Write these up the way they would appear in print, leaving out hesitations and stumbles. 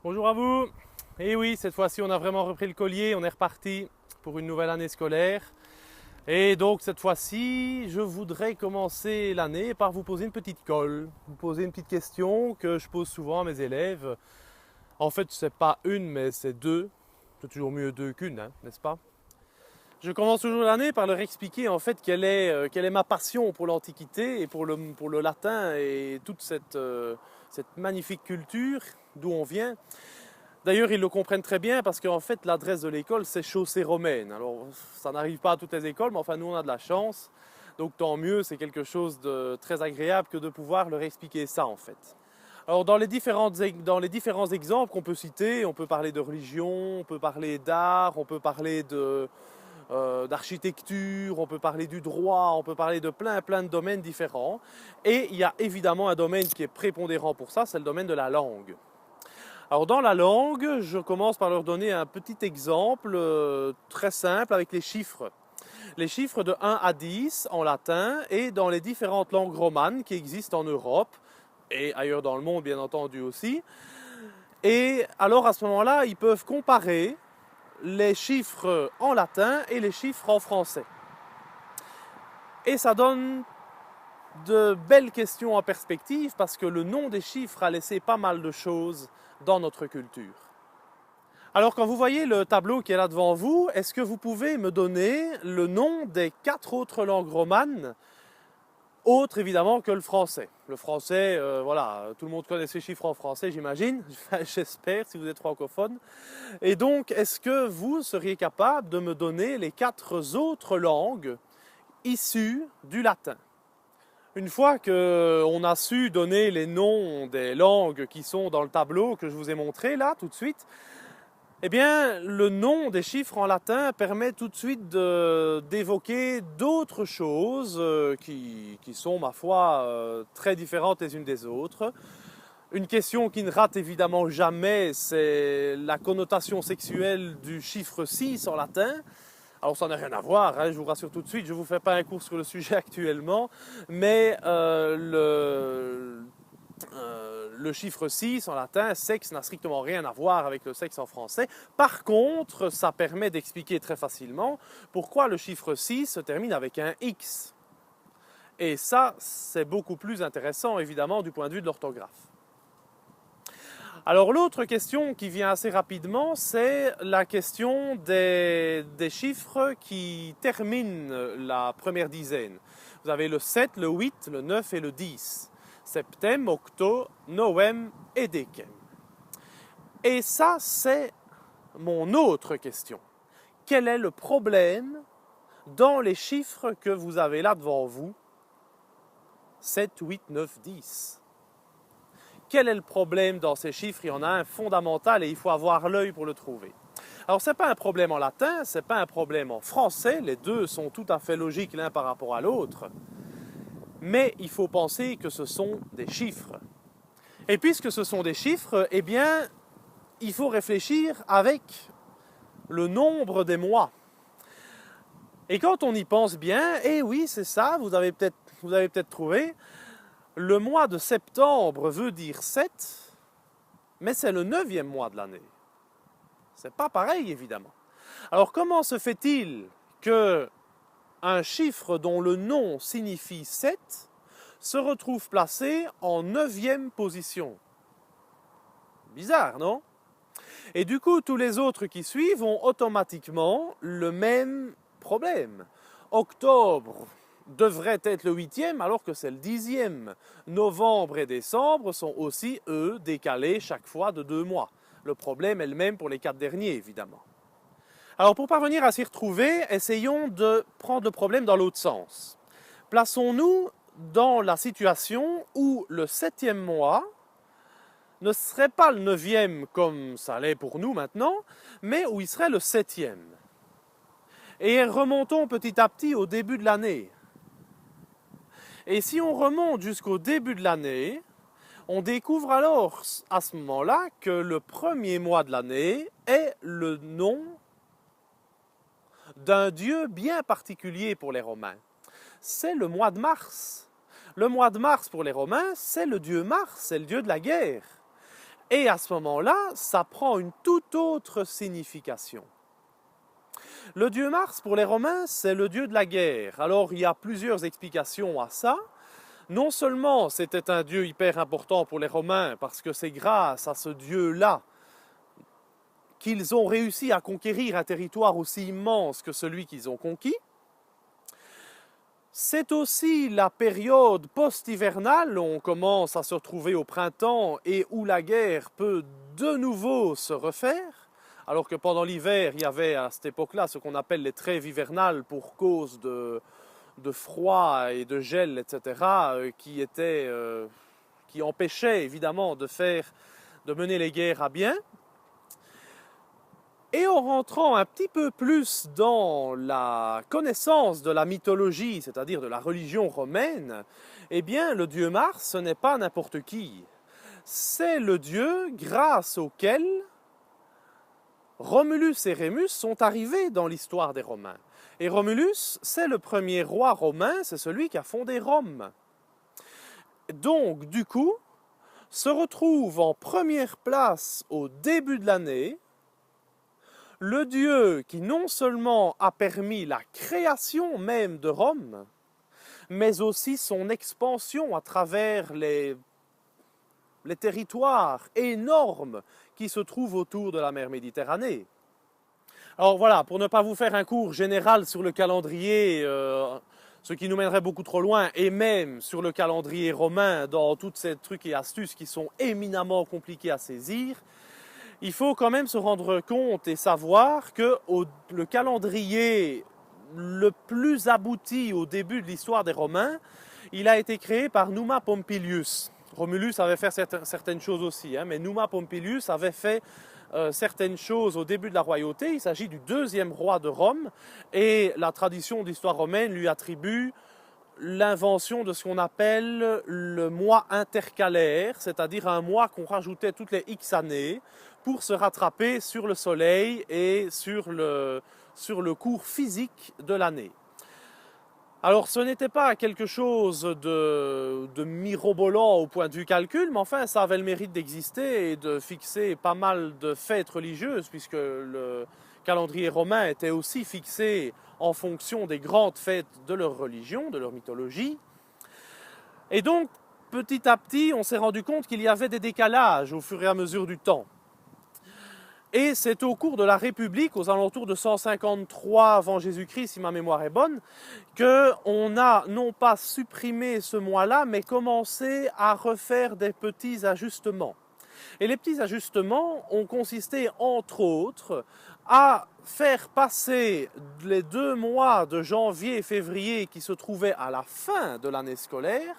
Bonjour à vous. Et oui, cette fois-ci, on a vraiment repris le collier, on est reparti pour une nouvelle année scolaire. Et donc, cette fois-ci, je voudrais commencer l'année par vous poser une petite colle, vous poser une petite question que je pose souvent à mes élèves. En fait, c'est pas une, mais c'est deux. C'est toujours mieux deux qu'une, hein, n'est-ce pas? Je commence toujours l'année par leur expliquer en fait quelle est ma passion pour l'Antiquité et pour le latin et toute cette magnifique culture d'où on vient. D'ailleurs, ils le comprennent très bien parce qu'en fait, l'adresse de l'école, c'est Chaussée Romaine. Alors, ça n'arrive pas à toutes les écoles, mais enfin, nous, on a de la chance. Donc, tant mieux, c'est quelque chose de très agréable que de pouvoir leur expliquer ça, en fait. Alors, dans les différents exemples qu'on peut citer, on peut parler de religion, on peut parler d'art, on peut parler d'architecture, on peut parler du droit, on peut parler de plein de domaines différents. Et il y a évidemment un domaine qui est prépondérant pour ça, c'est le domaine de la langue. Alors dans la langue, je commence par leur donner un petit exemple très simple avec les chiffres. Les chiffres de 1 à 10 en latin et dans les différentes langues romanes qui existent en Europe et ailleurs dans le monde bien entendu aussi. Et alors à ce moment-là, ils peuvent comparer les chiffres en latin et les chiffres en français. Et ça donne de belles questions en perspective parce que le nom des chiffres a laissé pas mal de choses dans notre culture. Alors quand vous voyez le tableau qui est là devant vous, est-ce que vous pouvez me donner le nom des 4 autres langues romanes, autres évidemment que le français? Le français, voilà, tout le monde connaît ces chiffres en français, j'imagine, j'espère, si vous êtes francophone. Et donc, est-ce que vous seriez capable de me donner les 4 autres langues issues du latin? Une fois qu'on a su donner les noms des langues qui sont dans le tableau que je vous ai montré là tout de suite, eh bien, le nom des chiffres en latin permet tout de suite d'évoquer d'autres choses qui sont, ma foi, très différentes les unes des autres. Une question qui ne rate évidemment jamais, c'est la connotation sexuelle du chiffre 6 en latin. Alors ça n'a rien à voir, hein, je vous rassure tout de suite, je ne vous fais pas un cours sur le sujet actuellement, mais le chiffre 6 en latin, sexe, n'a strictement rien à voir avec le sexe en français. Par contre, ça permet d'expliquer très facilement pourquoi le chiffre 6 se termine avec un X. Et ça, c'est beaucoup plus intéressant, évidemment, du point de vue de l'orthographe. Alors l'autre question qui vient assez rapidement, c'est la question des chiffres qui terminent la première dizaine. Vous avez le 7, le 8, le 9 et le 10. Septem, octo, noem et décem. Et ça, c'est mon autre question. Quel est le problème dans les chiffres que vous avez là devant vous? 7, 8, 9, 10. Quel est le problème dans ces chiffres? Il y en a un fondamental et il faut avoir l'œil pour le trouver. Alors, ce n'est pas un problème en latin, ce n'est pas un problème en français, les deux sont tout à fait logiques l'un par rapport à l'autre, mais il faut penser que ce sont des chiffres. Et puisque ce sont des chiffres, eh bien, il faut réfléchir avec le nombre des mois. Et quand on y pense bien, eh oui, c'est ça, vous avez peut-être trouvé, le mois de septembre veut dire 7, mais c'est le 9e mois de l'année. C'est pas pareil, évidemment. Alors, comment se fait-il qu'un chiffre dont le nom signifie 7 se retrouve placé en 9e position? Bizarre, non? Et du coup, tous les autres qui suivent ont automatiquement le même problème. Octobre devrait être le 8e alors que c'est le 10e. Novembre et décembre sont aussi, eux, décalés chaque fois de 2 mois. Le problème est le même pour les 4 derniers, évidemment. Alors pour parvenir à s'y retrouver, essayons de prendre le problème dans l'autre sens. Plaçons-nous dans la situation où le 7e mois ne serait pas le 9e comme ça l'est pour nous maintenant, mais où il serait le 7e. Et remontons petit à petit au début de l'année. Et si on remonte jusqu'au début de l'année, on découvre alors à ce moment-là que le premier mois de l'année est le nom d'un dieu bien particulier pour les Romains. C'est le mois de mars. Le mois de mars pour les Romains, c'est le dieu Mars, c'est le dieu de la guerre. Et à ce moment-là, ça prend une toute autre signification. Le dieu Mars, pour les Romains, c'est le dieu de la guerre. Alors, il y a plusieurs explications à ça. Non seulement c'était un dieu hyper important pour les Romains, parce que c'est grâce à ce dieu-là qu'ils ont réussi à conquérir un territoire aussi immense que celui qu'ils ont conquis. C'est aussi la période post-hivernale où on commence à se retrouver au printemps et où la guerre peut de nouveau se refaire. Alors que pendant l'hiver, il y avait à cette époque-là ce qu'on appelle les trêves hivernales pour cause de froid et de gel, etc., qui empêchaient évidemment de mener les guerres à bien. Et en rentrant un petit peu plus dans la connaissance de la mythologie, c'est-à-dire de la religion romaine, eh bien, le dieu Mars, ce n'est pas n'importe qui. C'est le dieu grâce auquel Romulus et Rémus sont arrivés dans l'histoire des Romains. Et Romulus, c'est le premier roi romain, c'est celui qui a fondé Rome. Donc, du coup, se retrouve en première place au début de l'année le dieu qui non seulement a permis la création même de Rome, mais aussi son expansion à travers les territoires énormes qui se trouvent autour de la mer Méditerranée. Alors voilà, pour ne pas vous faire un cours général sur le calendrier, ce qui nous mènerait beaucoup trop loin, et même sur le calendrier romain, dans tous ces trucs et astuces qui sont éminemment compliqués à saisir, il faut quand même se rendre compte et savoir que le calendrier le plus abouti au début de l'histoire des Romains, il a été créé par Numa Pompilius. Romulus avait fait certaines choses aussi, mais Numa Pompilius avait fait certaines choses au début de la royauté. Il s'agit du deuxième roi de Rome et la tradition d'histoire romaine lui attribue l'invention de ce qu'on appelle le mois intercalaire, c'est-à-dire un mois qu'on rajoutait toutes les X années pour se rattraper sur le soleil et sur le cours physique de l'année. Alors ce n'était pas quelque chose de mirobolant au point de vue calcul, mais enfin ça avait le mérite d'exister et de fixer pas mal de fêtes religieuses, puisque le calendrier romain était aussi fixé en fonction des grandes fêtes de leur religion, de leur mythologie. Et donc petit à petit on s'est rendu compte qu'il y avait des décalages au fur et à mesure du temps. Et c'est au cours de la République, aux alentours de 153 avant Jésus-Christ, si ma mémoire est bonne, qu'on a non pas supprimé ce mois-là, mais commencé à refaire des petits ajustements. Et les petits ajustements ont consisté, entre autres, à faire passer les 2 mois de janvier et février qui se trouvaient à la fin de l'année scolaire,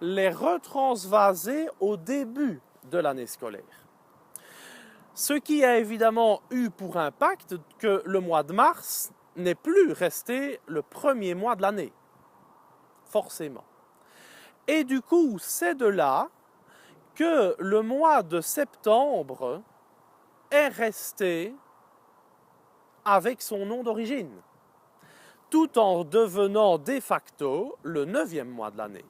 les retransvaser au début de l'année scolaire. Ce qui a évidemment eu pour impact que le mois de mars n'est plus resté le premier mois de l'année, forcément. Et du coup, c'est de là que le mois de septembre est resté avec son nom d'origine, tout en devenant de facto le 9e mois de l'année.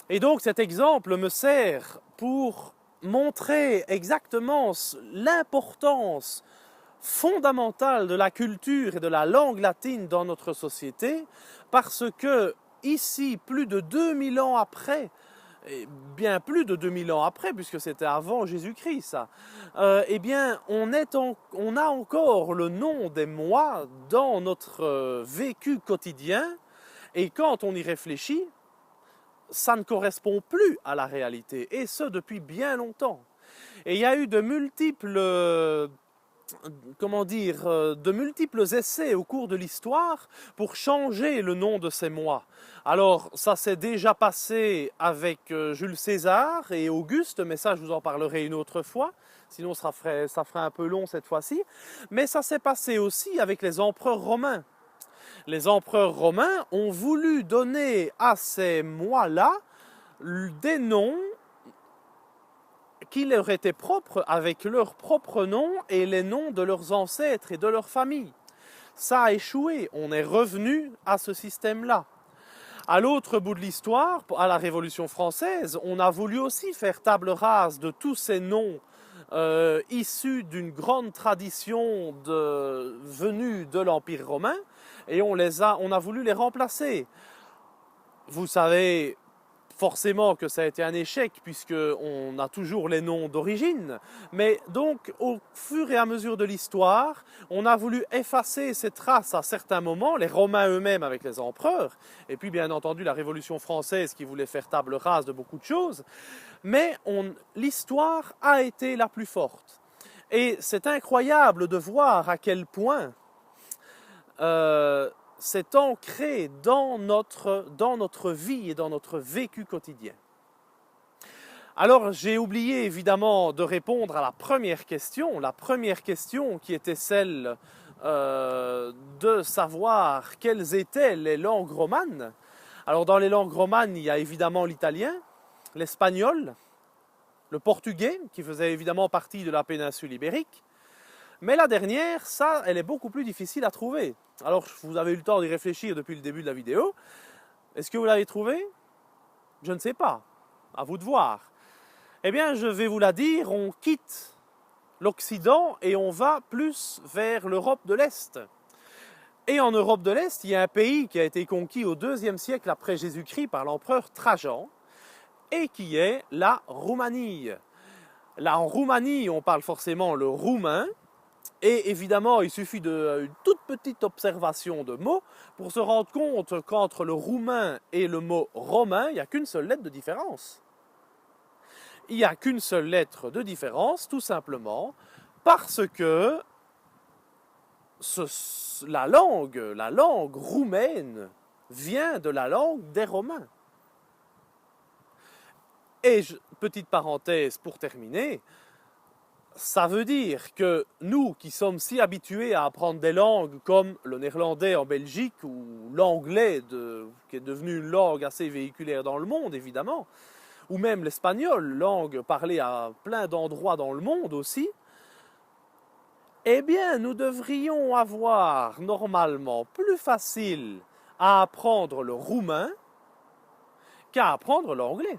Et donc cet exemple me sert pour montrer exactement l'importance fondamentale de la culture et de la langue latine dans notre société, parce que ici, plus de 2000 ans après, et bien plus de 2000 ans après, puisque c'était avant Jésus-Christ, ça, eh bien, on a encore le nom des mois dans notre vécu quotidien, et quand on y réfléchit, ça ne correspond plus à la réalité, et ce depuis bien longtemps. Et il y a eu de multiples essais au cours de l'histoire pour changer le nom de ces mois. Alors, ça s'est déjà passé avec Jules César et Auguste, mais ça, je vous en parlerai une autre fois, sinon ça ferait un peu long cette fois-ci. Mais ça s'est passé aussi avec les empereurs romains. Les empereurs romains ont voulu donner à ces mois-là des noms qui leur étaient propres avec leurs propres noms et les noms de leurs ancêtres et de leur famille. Ça a échoué, on est revenu à ce système-là. À l'autre bout de l'histoire, à la Révolution française, on a voulu aussi faire table rase de tous ces noms issus d'une grande tradition venue de l'Empire romain, et on a voulu les remplacer. Vous savez forcément que ça a été un échec puisqu'on a toujours les noms d'origine, mais donc au fur et à mesure de l'histoire, on a voulu effacer ces traces à certains moments, les Romains eux-mêmes avec les empereurs, et puis bien entendu la Révolution française qui voulait faire table rase de beaucoup de choses, mais l'histoire a été la plus forte. Et c'est incroyable de voir à quel point c'est ancré dans notre vie et dans notre vécu quotidien. Alors j'ai oublié évidemment de répondre à la première question qui était celle de savoir quelles étaient les langues romanes. Alors dans les langues romanes, il y a évidemment l'italien, l'espagnol, le portugais, qui faisait évidemment partie de la péninsule ibérique. Mais la dernière, ça, elle est beaucoup plus difficile à trouver. Alors, vous avez eu le temps d'y réfléchir depuis le début de la vidéo. Est-ce que vous l'avez trouvé? Je ne sais pas. À vous de voir. Eh bien, je vais vous la dire, on quitte l'Occident et on va plus vers l'Europe de l'Est. Et en Europe de l'Est, il y a un pays qui a été conquis au IIe siècle après Jésus-Christ par l'empereur Trajan, et qui est la Roumanie. Là, en Roumanie, on parle forcément le roumain, et évidemment, il suffit d'une toute petite observation de mots pour se rendre compte qu'entre le roumain et le mot romain, il n'y a qu'une seule lettre de différence. Il n'y a qu'une seule lettre de différence, tout simplement, parce que la langue roumaine vient de la langue des Romains. Et petite parenthèse pour terminer, ça veut dire que nous qui sommes si habitués à apprendre des langues comme le néerlandais en Belgique ou l'anglais qui est devenu une langue assez véhiculaire dans le monde évidemment, ou même l'espagnol, langue parlée à plein d'endroits dans le monde aussi, eh bien nous devrions avoir normalement plus facile à apprendre le roumain qu'à apprendre l'anglais.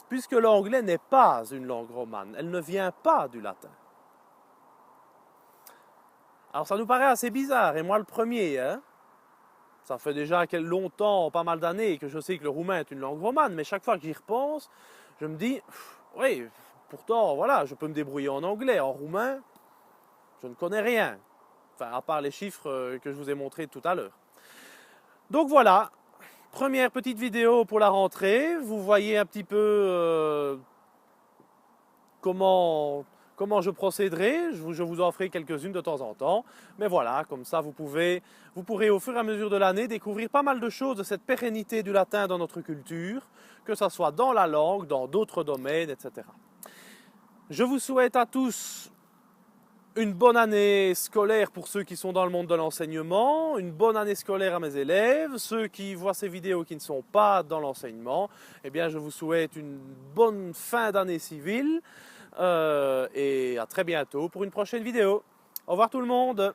Puisque l'anglais n'est pas une langue romane, elle ne vient pas du latin. Alors ça nous paraît assez bizarre, et moi le premier, hein. Ça fait déjà longtemps, pas mal d'années, que je sais que le roumain est une langue romane, mais chaque fois que j'y repense, je me dis, oui, pourtant, voilà, je peux me débrouiller en anglais, en roumain, je ne connais rien. Enfin, à part les chiffres que je vous ai montrés tout à l'heure. Donc voilà. Première petite vidéo pour la rentrée, vous voyez un petit peu comment je procéderai, je vous en ferai quelques-unes de temps en temps, mais voilà, comme ça vous pourrez au fur et à mesure de l'année découvrir pas mal de choses de cette pérennité du latin dans notre culture, que ce soit dans la langue, dans d'autres domaines, etc. Je vous souhaite à tous une bonne année scolaire pour ceux qui sont dans le monde de l'enseignement, une bonne année scolaire à mes élèves, ceux qui voient ces vidéos qui ne sont pas dans l'enseignement, eh bien je vous souhaite une bonne fin d'année civile et à très bientôt pour une prochaine vidéo. Au revoir tout le monde!